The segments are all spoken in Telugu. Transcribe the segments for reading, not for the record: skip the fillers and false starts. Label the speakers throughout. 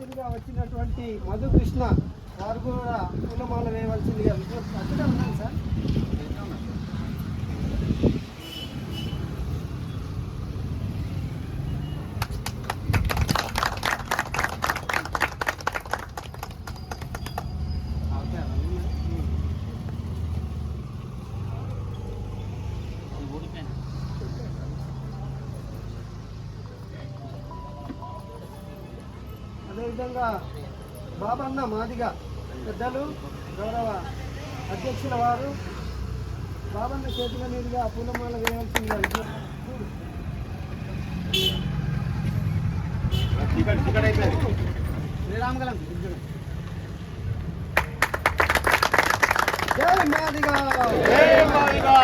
Speaker 1: అతిథిగా వచ్చినటువంటి మధుకృష్ణ వారు కూడా పూలమాల వేయవలసిందిగా విజ్ఞప్తి. అక్కడే ఉన్నాను సార్. అదేవిధంగా బాబన్న మాదిగ పెద్దలు గౌరవ అధ్యక్షుల వారు బాబన్న చేతుల మీదుగా పూలమాల వేయాల్సిందిగా శ్రీరామగలం. జై మాదిగా, జై మాదిగా,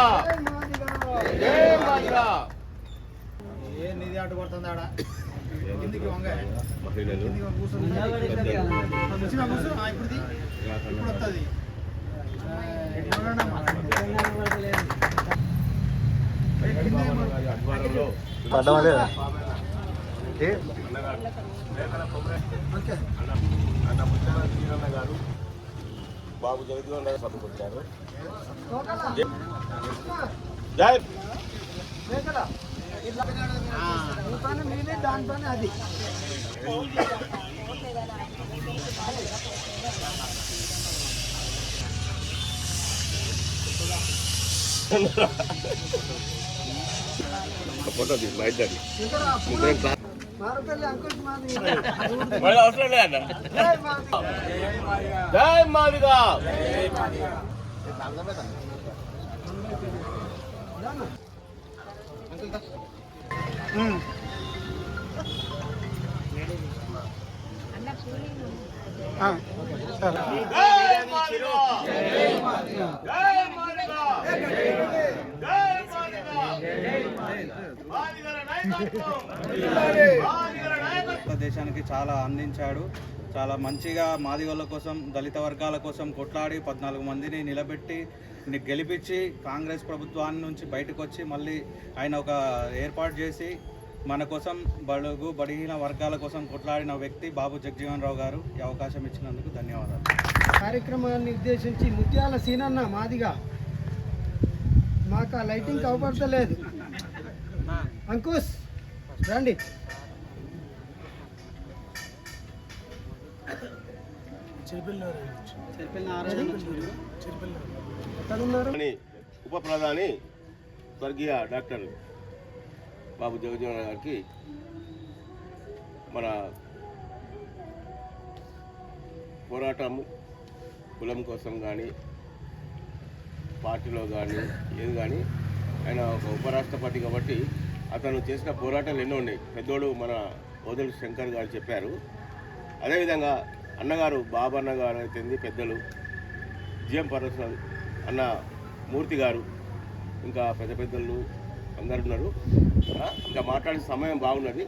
Speaker 1: జై మాదిగా. ఏ నిధి అడ్డు పడుతుంది ఆడ కిందికి వంగ ఇప్పుడు వస్తుంది.
Speaker 2: గారు బాబు జగదీవన్ రావు సమకూర్చారు.
Speaker 1: మీదే దానిపైన అది
Speaker 2: ఫోటో
Speaker 1: మారుపల్లి అంకుష్ మాది.
Speaker 2: అవసరం లేదన్న. జై మాదిగా.
Speaker 3: దేశానికి చాలా అందించాడు. చాలా మంచిగా మాదిగోళ్ళ కోసం, దళిత వర్గాల కోసం కొట్లాడి 14 మందిని నిలబెట్టి గెలిపించి కాంగ్రెస్ ప్రభుత్వాన్ని నుంచి బయటకు వచ్చి మళ్ళీ ఆయన ఒక ఏర్పాటు చేసి మన కోసం బడుగు బడిగిన వర్గాల కోసం కొట్లాడిన వ్యక్తి బాబు జగజీవన్ రావు గారు. ఈ అవకాశం ఇచ్చినందుకు ధన్యవాదాలు.
Speaker 1: కార్యక్రమాన్ని ఉద్దేశించి ముత్యాల సీనన్న మాదిగా. మాకు ఆ లైటింగ్ అవపడతలేదు. అంకుష్ రండి.
Speaker 2: ఉప ప్రధాని స్వర్గీయ డాక్టర్ బాబు జగజీవన్ గారికి మన పోరాటం కులం కోసం కానీ పార్టీలో కానీ ఏది కానీ ఆయన ఒక ఉపరాష్ట్రపతి కాబట్టి అతను చేసిన పోరాటాలు ఎన్నో ఉన్నాయి. పెద్దోడు మన ఓదెల శంకర్ గారు చెప్పారు. అదేవిధంగా అన్నగారు బాబన్న గారు అయితేంది, పెద్దలు జిఎం పరమేశ్వర అన్న మూర్తి గారు, ఇంకా పెద్ద పెద్దలు అందరు ఉన్నారు. ఇంకా మాట్లాడే సమయం బాగున్నది.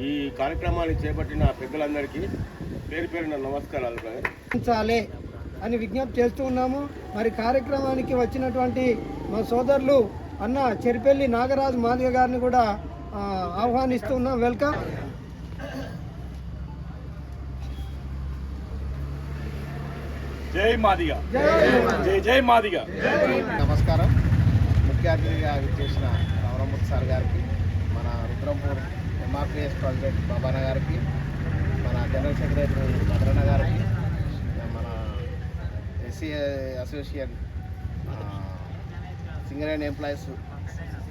Speaker 2: ఈ కార్యక్రమాన్ని చేపట్టిన పెద్దలందరికీ పేరు పేరున నమస్కారాలు
Speaker 1: అని విజ్ఞప్తి చేస్తూ ఉన్నాము. మరి కార్యక్రమానికి వచ్చినటువంటి మా సోదరులు అన్న చెరిపెల్లి నాగరాజు మాదిగ గారిని కూడా ఆహ్వానిస్తూ ఉన్నాం. వెల్కమ్.
Speaker 2: జై మాదిగ, జై జై మాదిగ.
Speaker 4: నమస్కారం. ముఖ్య అతిథిగా చేసిన రామరామూర్తి సార్ గారికి, మన రుద్రంపూర్ ఎంఆర్పిఎస్ ప్రెసిడెంట్ బాబాన్న గారికి, మన జనరల్ సెక్రటరీ భద్రన్న గారికి, మన SC association Singareni employees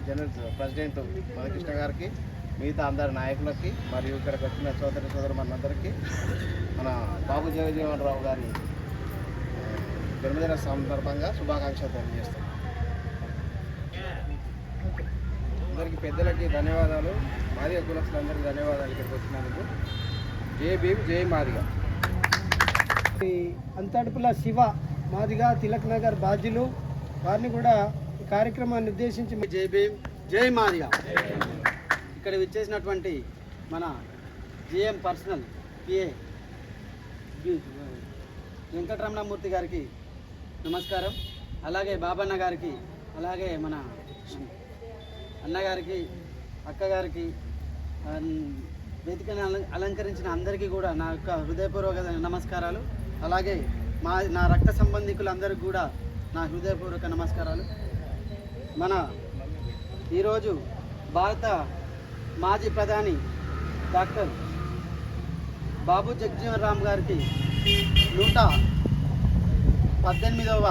Speaker 4: general president Madhukrishna గారికి, మిగతా అందరి నాయకులకి మరియు ఇక్కడికి వచ్చిన సోదరి మనందరికీ మన బాబు జగజీవన్ రావు గారి జన్మదిన సందర్భంగా శుభాకాంక్షలు తెలియజేస్తాం. అందరికీ పెద్దలకి ధన్యవాదాలు. మాదిగ కులస్తులందరికీ ధన్యవాదాలు ఇక్కడికి వచ్చినందుకు. జై భీమ్, జై మాదిగ.
Speaker 1: అంతడుపుల శివ మాదిగ తిలక్ నగర్ బాధ్యులు వారిని కూడా ఈ కార్యక్రమాన్ని ఉద్దేశించి
Speaker 5: జై భీమ్, జై మాదిగ. ఇక్కడ విచ్చేసినటువంటి మన జిఎం పర్సనల్ పిఏ వెంకటరమణమూర్తి గారికి నమస్కారం. అలాగే బాబన్న గారికి, అలాగే మన అన్నగారికి, అక్కగారికి, వేదికని అలంకరించిన అందరికీ కూడా నా యొక్క హృదయపూర్వక నమస్కారాలు. అలాగే నా రక్త సంబంధికులందరికీ కూడా నా హృదయపూర్వక నమస్కారాలు. మన ఈరోజు భారత మాజీ ప్రధాని డాక్టర్ బాబు జగజీవన్ రామ్ గారికి 118వ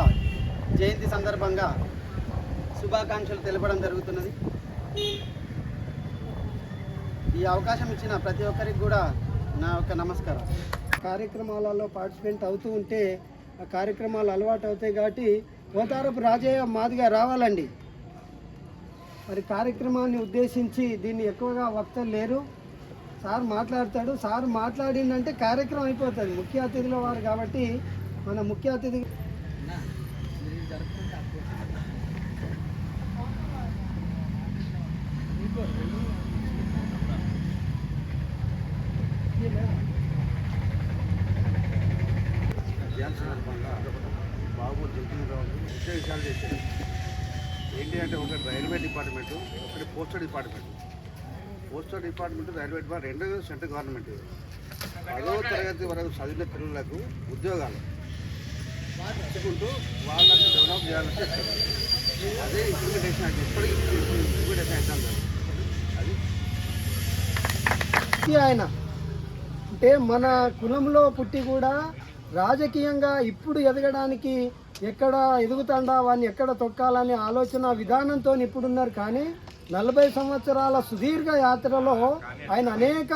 Speaker 5: జయంతి సందర్భంగా శుభాకాంక్షలు తెలపడం జరుగుతున్నది. ఈ అవకాశం ఇచ్చిన ప్రతి ఒక్కరికి కూడా నా యొక్క నమస్కారం.
Speaker 1: కార్యక్రమాలలో పార్టిసిపేట్ అవుతూ ఉంటే ఆ కార్యక్రమాలు అలవాటు అవుతాయి కాబట్టి పోతారపు రాజయ్య మాదిగా రావాలండి. మరి కార్యక్రమాన్ని ఉద్దేశించి దీన్ని ఎక్కువగా వక్తలు లేరు, సార్ మాట్లాడతాడు. సార్ మాట్లాడిందంటే కార్యక్రమం అయిపోతుంది. ముఖ్య అతిథుల వారు కాబట్టి మన ముఖ్య అతిథి
Speaker 4: ధ్యాన సందర్భంగా బాబు జగజీవన్ రావు ముఖ్య విషయాలు చేశారు. ఏంటి అంటే ఒకటి రైల్వే డిపార్ట్మెంటు, ఒకటి postal department. Postal department railway department రెండు సెంట్రల్ గవర్నమెంట్. 10వ తరగతి వరకు చదివిన పిల్లలకు ఉద్యోగాలు ఇచ్చుకుంటూ వాళ్ళని డెవలప్ చేయాలని చేస్తారు. అదే ఇంప్లిమెంటేషన్ అంటే ఎప్పటికీ ఇంప్లిమెంటేషన్ అవుతుంది. అది
Speaker 1: ఆయన అంటే మన కులంలో పుట్టి కూడా రాజకీయంగా ఇప్పుడు ఎదగడానికి ఎక్కడ ఎదుగుతాడా వాడిని ఎక్కడ తొక్కాలనే ఆలోచన విధానంతో ఇప్పుడున్నారు. కానీ 40 సంవత్సరాల సుదీర్ఘ యాత్రలో ఆయన అనేక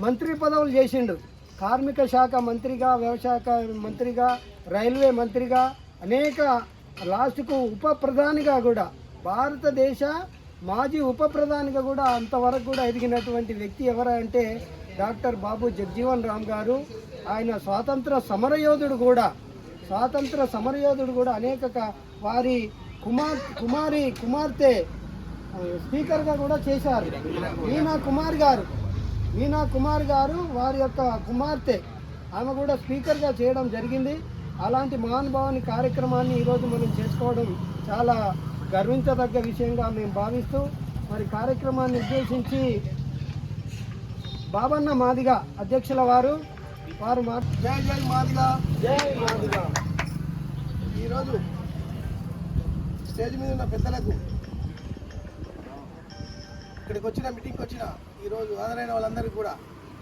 Speaker 1: మంత్రి పదవులు చేసిండు. కార్మిక శాఖ మంత్రిగా, వ్యవసాయ మంత్రిగా, రైల్వే మంత్రిగా, అనేక లాస్ట్కు ఉప ప్రధానిగా కూడా, భారతదేశ మాజీ ఉప ప్రధానిగా కూడా అంతవరకు కూడా ఎదిగినటువంటి వ్యక్తి ఎవరంటే డాక్టర్ బాబు జగజీవన్ రామ్ గారు. ఆయన స్వాతంత్ర సమరయోధుడు కూడా అనేక వారి కుమార్తె స్పీకర్గా కూడా చేశారు. మీనా కుమార్ గారు వారి యొక్క కుమార్తె, ఆమె కూడా స్పీకర్గా చేయడం జరిగింది. అలాంటి మహానుభావుని కార్యక్రమాన్ని ఈరోజు మనం చేసుకోవడం చాలా గర్వించదగ్గ విషయంగా మేము భావిస్తూ మరి కార్యక్రమాన్ని ఉద్దేశించి బాబన్న మాదిగా అధ్యక్షుల వారు జై జై మాదిగా, జై మాదిగా. ఈరోజు స్టేజ్ మీద ఉన్న పెద్దలకు, ఇక్కడికి వచ్చిన మీటింగ్కి వచ్చిన ఈరోజు హాజరైన వాళ్ళందరికీ కూడా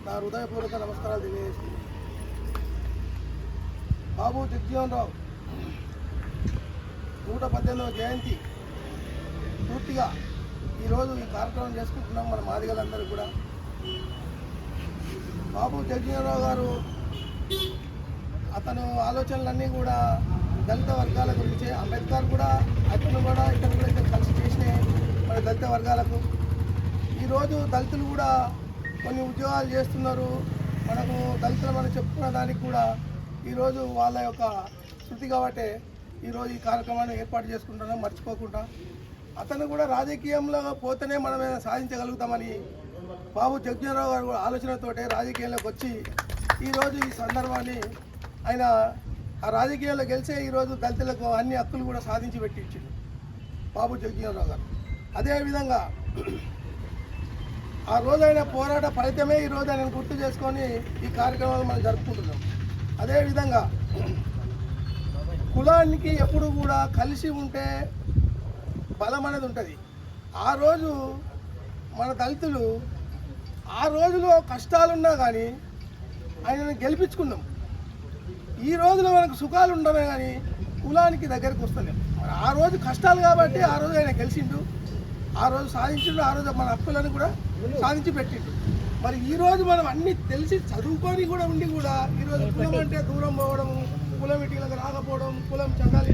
Speaker 1: నా హృదయపూర్వక నమస్కారాలు తెలియజేస్తున్నాను. బాబు జగజీవన్ రావు 118వ జయంతి పూర్తిగా ఈరోజు ఈ కార్యక్రమం చేసుకుంటున్నాం మన మాదిగలందరూ కూడా. బాబు జగజీవన్ రావు గారు అతను ఆలోచనలన్నీ కూడా దళిత వర్గాల గురించి, అంబేద్కర్ కూడా అతను కూడా ఇక్కడ కలిసి చేసినాయి మన దళిత వర్గాలకు. ఈరోజు దళితులు కూడా కొన్ని ఉద్యోగాలు చేస్తున్నారు. మనకు దళితులు మనం చెప్పుకున్న దానికి కూడా ఈరోజు వాళ్ళ యొక్క శృతి కాబట్టి ఈరోజు ఈ కార్యక్రమాన్ని ఏర్పాటు చేసుకుంటున్నాం మర్చిపోకుండా. అతను కూడా రాజకీయంలో పోతేనే మనం ఏదైనా సాధించగలుగుతామని బాబు జగజీవన్ రావు గారు ఆలోచనతోటే రాజకీయాల్లోకి వచ్చి ఈరోజు ఈ సందర్భాన్ని ఆయన ఆ రాజకీయాల్లో గెలిచే ఈరోజు దళితులకు అన్ని హక్కులు కూడా సాధించి పెట్టించింది బాబు జగజీవన్ రావు గారు. అదేవిధంగా ఆ రోజైన పోరాట ఫలితమే ఈరోజు ఆయన గుర్తు చేసుకొని ఈ కార్యక్రమాలు మనం జరుపుకుంటున్నాం. అదేవిధంగా కులానికి ఎప్పుడు కూడా కలిసి ఉంటే బలం అనేది ఉంటుంది. ఆ రోజు మన దళితులు ఆ రోజులో కష్టాలున్నా కానీ ఆయనను గెలిపించుకున్నాం. ఈ రోజులో మనకు సుఖాలు ఉండమే కానీ కులానికి దగ్గరికి వస్తలేం. ఆ రోజు కష్టాలు కాబట్టి ఆ రోజు ఆయన గెలిచిండు, ఆ రోజు సాధించిండు, ఆ రోజు మన హక్కులను కూడా సాధించి పెట్టిండు. మరి ఈరోజు మనం అన్నీ తెలిసి చదువుకొని కూడా ఉండి కూడా ఈరోజు కులం అంటే దూరం పోవడం, కులం మీటింగ్లకు రాకపోవడం, కులం చందాలు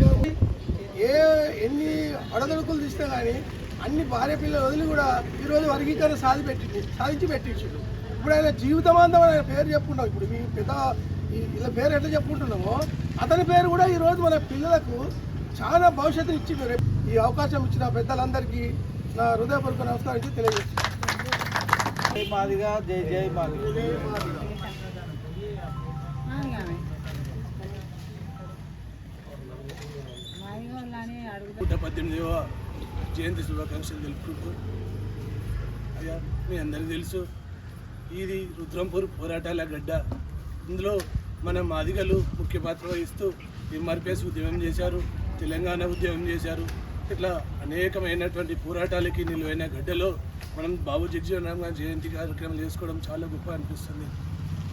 Speaker 1: ఎన్ని అడదడుకులు తీసినా కానీ అన్ని భార్య పిల్లలు వదిలి కూడా ఈరోజు వర్గీకరణ సాధించి పెట్టించిండు. ఇప్పుడు ఆయన జీవితమాంతం ఆయన పేరు చెప్పుకుంటాం. ఇప్పుడు మీ పెద్ద ఇలా పేరు ఎట్లా చెప్పుకుంటున్నామో అతని పేరు కూడా ఈరోజు మన పిల్లలకు చాలా భవిష్యత్తుని ఇచ్చిండు. ఈ అవకాశం ఇచ్చిన పెద్దలందరికీ నా హృదయపూర్వక నమస్కారం తెలియజేస్తున్నాను.
Speaker 3: జై మాదిగా, జై జై మాదిగా.
Speaker 6: 118వ జయంతి శుభాకాంక్షలు తెలుపుకుంటూ, అయ్యా మీ అందరికీ తెలుసు
Speaker 1: ఇది రుద్రంపూర్ పోరాటాల గడ్డ. ఇందులో మన మాదిగలు ముఖ్య పాత్ర వహిస్తూ ఎంఆర్పిఎస్ ఉద్యమం చేశారు, తెలంగాణ ఉద్యమం చేశారు. ఇట్లా అనేకమైనటువంటి పోరాటాలకి నిలువైన గడ్డలో మనం బాబు జగజీవన్ రామ్ గారి జయంతి కార్యక్రమం చేసుకోవడం చాలా గొప్ప అనిపిస్తుంది.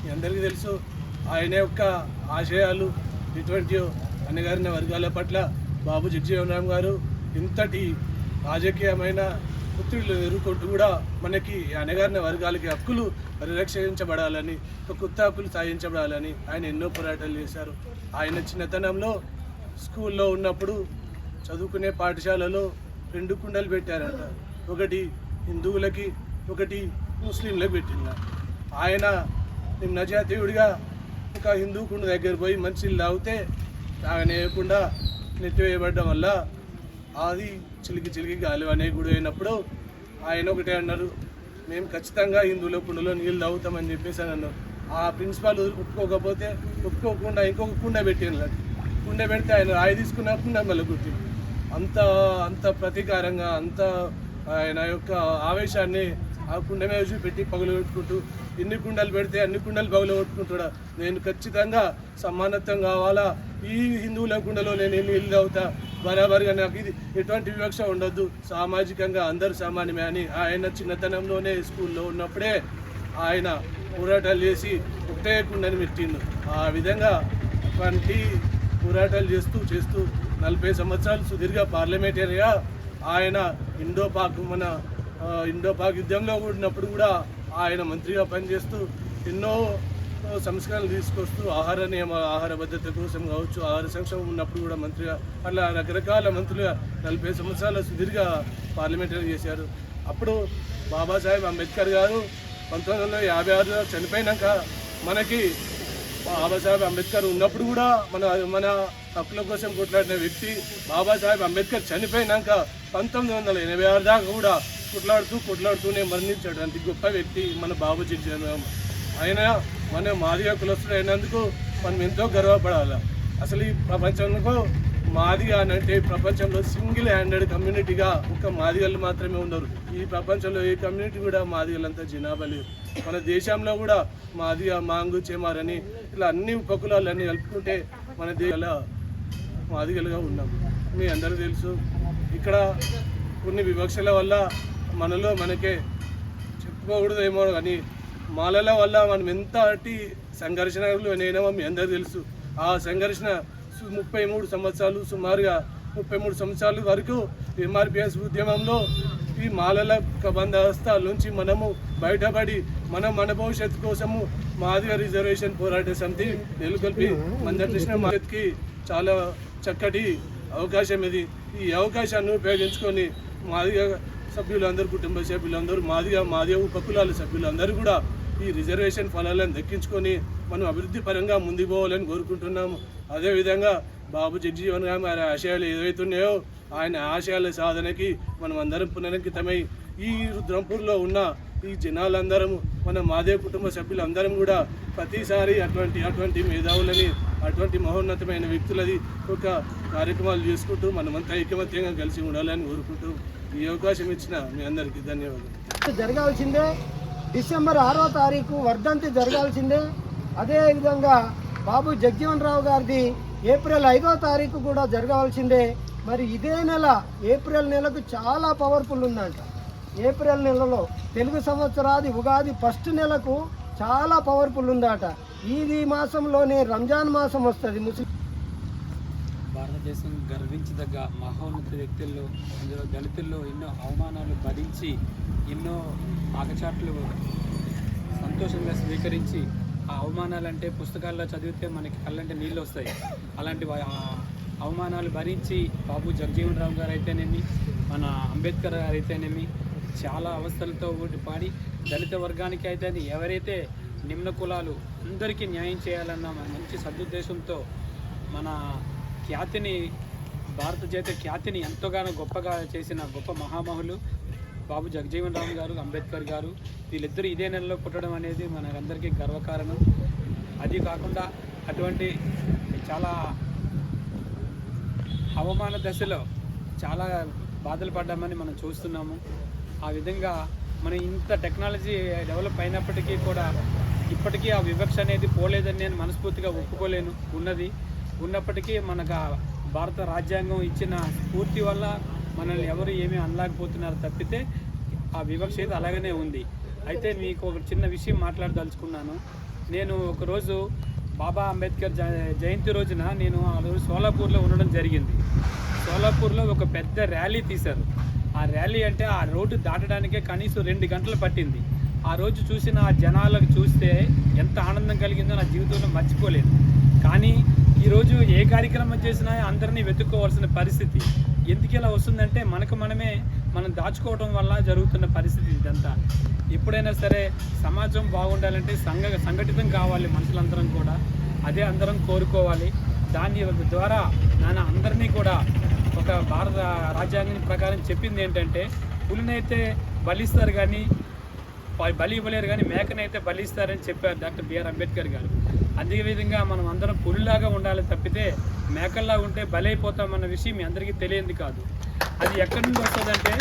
Speaker 1: మీ అందరికీ తెలుసు ఆయన యొక్క ఆశయాలు ఎటువంటివో. అన్నగారిన వర్గాల పట్ల బాబు జగజీవన్ రామ్ గారు ఇంతటి రాజకీయమైన ఒత్తిడిలు ఎదుర్కొంటూ కూడా మనకి అణగారిన వర్గాలకి హక్కులు పరిరక్షించబడాలని, కొత్త హక్కులు సాధించబడాలని ఆయన ఎన్నో పోరాటాలు చేశారు. ఆయన చిన్నతనంలో స్కూల్లో ఉన్నప్పుడు చదువుకునే పాఠశాలలో 2 కుండలు పెట్టారంట. ఒకటి హిందువులకి, ఒకటి ముస్లింలకు పెట్టింది. ఆయన నిమ్న జాతీయుడిగా ఒక హిందూ కుండ దగ్గర పోయి మంచిలు తాగితే తాగనేయకుండా నెట్టివేయబడ్డం వల్ల అది చిలికి గాలి అనే గుడి అయినప్పుడు ఆయన ఒకటే అన్నారు, మేము ఖచ్చితంగా హిందువుల కుండలో నీళ్ళు తాగుతామని చెప్పేసి అని అన్నారు. ఆ ప్రిన్సిపాల్ ఒప్పుకోకుండా ఇంకొక కుండ పెట్టిన కుండ పెడితే ఆయన రాయి తీసుకున్న కుండ మళ్ళీ గుర్తింది. అంత ప్రతీకారంగా ఆయన యొక్క ఆవేశాన్ని ఆ కుండ మీద చూపెట్టి పగులగొట్టుకుంటూ ఎన్ని కుండలు పెడితే అన్ని కుండలు పగులగొట్టుకుంటాడా, నేను ఖచ్చితంగా సమానత్వం కావాలా, ఈ హిందువుల కుండలో నేను నీళ్ళు తాగుతా బరాబర్గా, నాకు ఇది ఎటువంటి వివక్ష ఉండొద్దు, సామాజికంగా అందరూ సమానమే అని ఆయన చిన్నతనంలోనే స్కూల్లో ఉన్నప్పుడే ఆయన పోరాటాలు చేసి ఒకటే కుండని పెట్టిండు. ఆ విధంగా అటువంటి పోరాటాలు చేస్తూ 40 సంవత్సరాలు సుదీర్ఘ పార్లమెంటరీగా ఆయన ఇండో పాక్ యుద్ధంలో ఉన్నప్పుడు కూడా ఆయన మంత్రిగా పనిచేస్తూ ఎన్నో సంస్కరణలు తీసుకొస్తూ ఆహార భద్రత కోసం కావచ్చు, ఆహార సంక్షేమం ఉన్నప్పుడు కూడా మంత్రిగా, అట్లా రకరకాల మంత్రులుగా 40 సంవత్సరాల సుదీర్ఘ పార్లమెంటరీ చేశారు. అప్పుడు బాబాసాహెబ్ అంబేద్కర్ గారు 1956లో చనిపోయినాక మనకి బాబాసాహెబ్ అంబేద్కర్ ఉన్నప్పుడు కూడా మన హక్కుల కోసం కొట్లాడిన వ్యక్తి బాబాసాహెబ్ అంబేద్కర్ చనిపోయినాక 1986 దాకా కూడా కొట్లాడుతూనే మరణించాడు. గొప్ప వ్యక్తి మన బాబు జగజీవన్ రామ్. ఆయన మన మాదిగ కులస్తుడు అయినందుకు మనం ఎంతో గర్వపడాలి. అసలు ఈ ప్రపంచంలో మాదిగ అంటే ప్రపంచంలో సింగిల్ హ్యాండెడ్ కమ్యూనిటీగా ఒక మాదిగలు మాత్రమే ఉన్నారు. ఈ ప్రపంచంలో ఏ కమ్యూనిటీ కూడా మాదిగలంతా జనాభా లేదు. మన దేశంలో కూడా మాదిగ, మాంగు, చెమారని ఇలా అన్ని ఉపకులాలన్నీ కలుపుకుంటే మన దేశంలో మాదిగలుగా ఉన్నాం. మీ అందరూ తెలుసు, ఇక్కడ కొన్ని వివక్షల వల్ల మనకే చెప్పుకోకూడదేమో కానీ మాలల వల్ల మనం ఎంతటి సంఘర్షణలు అయినామో మీ అందరూ తెలుసు. ఆ సంఘర్షణ 33 సంవత్సరాలు, సుమారుగా 33 సంవత్సరాల వరకు ఎంఆర్పిఎస్ ఉద్యమంలో ఈ మాలల బందోబస్తాల నుంచి మనము బయటపడి మన భవిష్యత్తు కోసము మాదిగ రిజర్వేషన్ పోరాట సమితి నెలకొల్పి మందకృష్ణ మాదికి చాలా చక్కటి అవకాశం ఇది. ఈ అవకాశాన్ని ఉపయోగించుకొని మాదిగ సభ్యులందరూ, కుటుంబ సభ్యులందరూ, మాదిగ ఉపకులాల సభ్యులందరూ కూడా ఈ రిజర్వేషన్ ఫలాలను దక్కించుకొని మనం అభివృద్ధి పరంగా ముందుకు పోవాలని కోరుకుంటున్నాము. అదేవిధంగా బాబు జగజీవన్ రామ్ గారి ఆశయాలు ఏవైతున్నాయో ఆయన ఆశయాల సాధనకి మనం అందరం పునరంకితమై ఈ రుద్రంపూర్లో ఉన్న ఈ జనాలందరము, మన మాదిగ కుటుంబ సభ్యులందరం కూడా ప్రతిసారి అటువంటి మేధావులని, అటువంటి మహోన్నతమైన వ్యక్తులది ఒక కార్యక్రమాలు చేసుకుంటూ మనమంతా ఐకమత్యంగా కలిసి ఉండాలని కోరుకుంటూ ఈ అవకాశం ఇచ్చిన మీ అందరికీ ధన్యవాదాలు.
Speaker 5: జరగాల్సిందే డిసెంబర్ 6వ తారీఖు వర్ధంతి జరగాల్సిందే. అదేవిధంగా బాబు జగజీవన్ రావు గారిది ఏప్రిల్ 5వ తారీఖు కూడా జరగాల్సిందే. మరి ఇదే నెల ఏప్రిల్ నెలకు చాలా పవర్ఫుల్ ఉందంట. ఏప్రిల్ నెలలో తెలుగు సంవత్సరాది ఉగాది ఫస్ట్ నెలకు చాలా పవర్ఫుల్ ఉందట. ఈ మాసంలోనే రంజాన్ మాసం వస్తుంది. ముస్లిం
Speaker 6: భారతదేశం గర్వించదగ్గ మహోన్నత వ్యక్తుల్లో, అందులో దళితుల్లో ఎన్నో అవమానాలు భరించి, ఎన్నో ఆగచాట్లు సంతోషంగా స్వీకరించి, ఆ అవమానాలంటే పుస్తకాల్లో చదివితే మనకి కళ్ళంటే నీళ్ళు వస్తాయి. అలాంటి అవమానాలు భరించి బాబు జగజీవన్ రామ్ గారు అయితేనేమి, మన అంబేద్కర్ గారు అయితేనేమి చాలా అవస్థలతో పాడి దళిత వర్గానికి అయితే ఎవరైతే నిమ్న కులాలు అందరికీ న్యాయం చేయాలన్న మంచి సదుద్దేశంతో మన ఖ్యాతిని, భారత జాతీయ ఖ్యాతిని ఎంతగానో గొప్పగా చేసిన గొప్ప మహామహులు బాబు జగజీవన్ రామ్ గారు, అంబేద్కర్ గారు. వీళ్ళిద్దరూ ఇదే నెలలో పుట్టడం అనేది మనకందరికీ గర్వకారణం. అది కాకుండా అటువంటి చాలా అవమాన దశలో చాలా బాధలు పడ్డామని మనం చూస్తున్నాము. ఆ విధంగా మనం ఇంత టెక్నాలజీ డెవలప్ అయినప్పటికీ కూడా ఇప్పటికీ ఆ వివక్ష అనేది పోలేదని నేను మనస్ఫూర్తిగా ఒప్పుకోలేను. ఉన్నప్పటికీ మనకు ఆ భారత రాజ్యాంగం ఇచ్చిన స్ఫూర్తి వల్ల మనల్ని ఎవరు ఏమీ అనలేకపోతున్నారు తప్పితే ఆ వివక్ష అయితే అలాగనే ఉంది. అయితే మీకు ఒక చిన్న విషయం మాట్లాడదలుచుకున్నాను. నేను ఒకరోజు బాబా అంబేద్కర్ జయంతి రోజున నేను ఆ రోజు సోలాపూర్లో ఉండడం జరిగింది. సోలాపూర్లో ఒక పెద్ద ర్యాలీ తీశారు. ఆ ర్యాలీ అంటే ఆ రోడ్డు దాటడానికే కనీసం 2 గంటలు పట్టింది. ఆ రోజు చూసిన ఆ జనాలకు చూస్తే ఎంత ఆనందం కలిగిందో నా జీవితంలో మర్చిపోలేదు. కానీ ఈరోజు ఏ కార్యక్రమం చేసినా అందరినీ వెతుక్కోవాల్సిన పరిస్థితి. ఎందుకు ఇలా వస్తుందంటే మనం దాచుకోవడం వల్ల జరుగుతున్న పరిస్థితి ఇదంతా. ఎప్పుడైనా సరే సమాజం బాగుండాలంటే సంఘటితం కావాలి మనుషులందరం కూడా. అదే అందరం కోరుకోవాలి. దాని ద్వారా అందరినీ కూడా ఒక భారత రాజ్యాంగం ప్రకారం చెప్పింది ఏంటంటే పులినైతే బలిస్తారు కానీ బలి ఇవ్వలేరు, కానీ మేకనైతే బలిస్తారని చెప్పారు డాక్టర్ బిఆర్ అంబేద్కర్ గారు. అదేవిధంగా మనం అందరం పులిలాగా ఉండాలి తప్పితే మేకల్లా ఉంటే బలైపోతామన్న విషయం మీ అందరికీ తెలియంది కాదు. అది ఎక్కడి నుండి వస్తుందంటే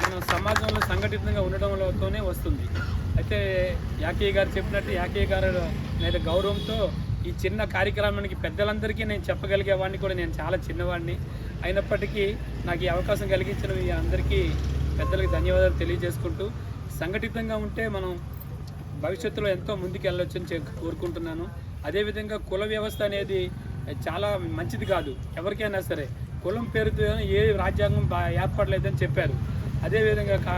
Speaker 6: మన సమాజంలో సంఘటితంగా ఉండడంతోనే వస్తుంది. అయితే యాకయ్య గారు చెప్పినట్టు యాకయ్య గారు మీద గౌరవంతో ఈ చిన్న కార్యక్రమానికి పెద్దలందరికీ నేను చెప్పగలిగేవాడిని కూడా. నేను చాలా చిన్నవాడిని అయినప్పటికీ నాకు ఈ అవకాశం కలిగించిన మీ అందరికీ పెద్దలకు ధన్యవాదాలు తెలియజేసుకుంటూ, సంఘటితంగా ఉంటే మనం భవిష్యత్తులో ఎంతో ముందుకు వెళ్ళొచ్చని కోరుకుంటున్నాను. అదేవిధంగా కుల వ్యవస్థ అనేది చాలా మంచిది కాదు. ఎవరికైనా సరే కులం పేరుతో ఏ రాజ్యాంగం ఏర్పడలేదని చెప్పారు. అదేవిధంగా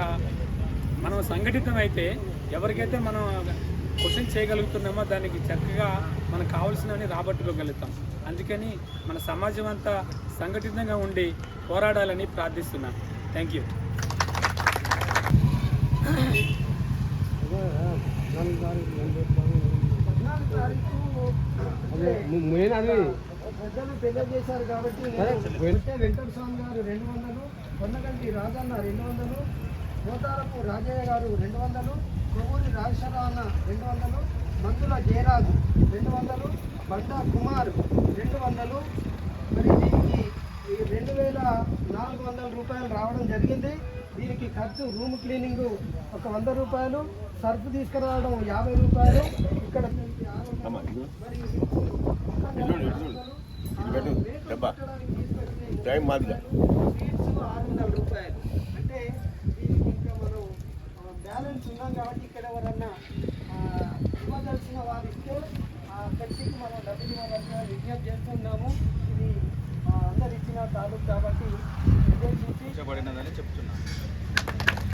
Speaker 6: మనం సంఘటితం అయితే ఎవరికైతే మనం క్వశ్చన్ చేయగలుగుతున్నామో దానికి చక్కగా మనకు కావాల్సినవన్నీ రాబట్టుకోగలుగుతాం. అందుకని మన సమాజం అంతా సంఘటితంగా ఉండి పోరాడాలని ప్రార్థిస్తున్నాను. Thank you.
Speaker 5: పెద్దలు తెలియజేశారు కాబట్టి వెంకట స్వామి గారు 200, కొండగంటి రాజన్న 200, పోతారపు రాజయ్య గారు 200, కొవ్వూరి రాజశేఖరన్న 200, మందుల జయరాజు 200, బండా కుమార్ 200. మరి దీనికి 2400 రూపాయలు రావడం జరిగింది. దీనికి ఖర్చు రూమ్ క్లీనింగ్ ఒక 100 రూపాయలు, సర్ఫ్ తీసుకురావడం 50 రూపాయలు, ఇక్కడ
Speaker 2: టైం మాదిగా
Speaker 5: 600 రూపాయలు.